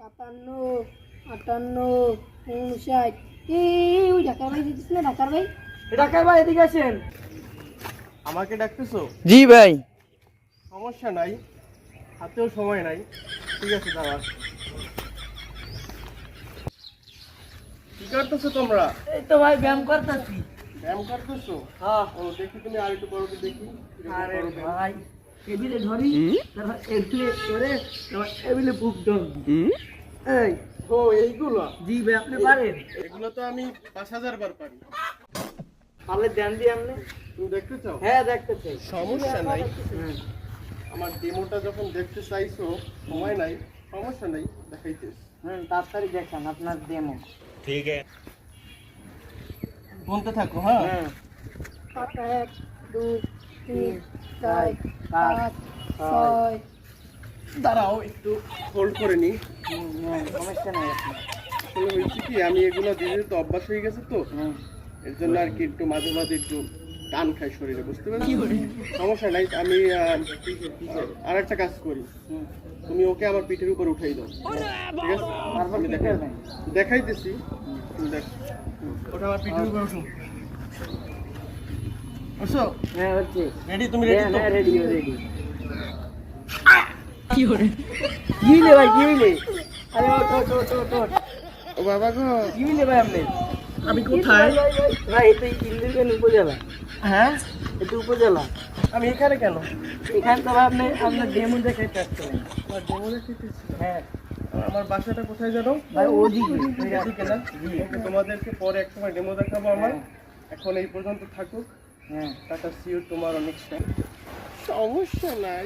57, 58, 59, এই ওই ঢাকার ভাই দিচ্ছিস না ঢাকার ভাই? ডাক্তার ভাই এদিকে আসেন। আমাকে ডাকতেছো? জি ভাই। সমস্যা নাই, হাতেও সময় নাই। ঠিক আছে, দাঁড়া। কি করতেছো তোমরা? এই তো ভাই ব্যায়াম করতেছি। ব্যায়াম করতেছো? হ্যাঁ। ও দেখি, তুমি আর একটু করো তো দেখি। আরে ভাই টেবিলে ধরি, তারপর এগুলো করে তারপর টেবিলে বুক ডন। এই ও এইগুলো? জি ভাই আপনি পারেন? এগুলো তো আমি 5000 বার পারি। পারলে দেন দিয়ে আপনি। তুমি দেখতে চাও? হ্যাঁ দেখতে চাই। সমস্যা নাই। আমার ডেমোটা যখন দেখতে চাইছো, সময় নাই, সমস্যা নাই, দেখাইতেছি। তাড়াতাড়ি দেখান আপনার ডেমো। বলতে থাকো। হ্যাঁ, 1, 2, 3, 4, 5, 6। দাঁড়াও একটু হোল্ড করে নি। সমস্যা নেই আপনার। আসলে হয়েছে কি, আমি এগুলো দিয়ে তো অভ্যাস হয়ে গেছে তো, এর জন্য আর কি একটু মাঝে মাঝে একটু টান খাই শরীরে, বুঝতে পারছি। সমস্যা নাই, আমি আর একটা কাজ করি। তুমি ওকে আমার পিঠের উপর উঠাই দাও, ঠিক আছে? আমি দেখাইতেছি। তুমি দেখ, ওটা আমার পিঠের উপর উঠো। বুঝছো? হ্যাঁ হচ্ছে। রেডি? তুমি রেডি তো? হ্যাঁ রেডি রেডি। কি হরে? কি হইলে ভাই, কি হইলে? আরে ওঠ। ও বাবা গো, কি হইলে ভাই আপনি? আমি কোথায়? ভাই এটা ইন্দ্রগঞ্জ উপজেলা। হ্যাঁ, এটা উপজেলা। আমি এখানে কেন? এখান তো ভাই আপনি আপনার ডেমো দেখাইতে আসছিলেন। আমার ডেমো দেখাইতেছি। হ্যাঁ আমার বাসাটা কোথায় জানো? ভাই ওদিকে। এদিকে না? ওকে, তোমাদেরকে পরে এক সময় ডেমো দেখাবো আমার। এখন এই পর্যন্ত থাকুক। হ্যাঁ tata, see you tomorrow next time. সমস্যা নাই।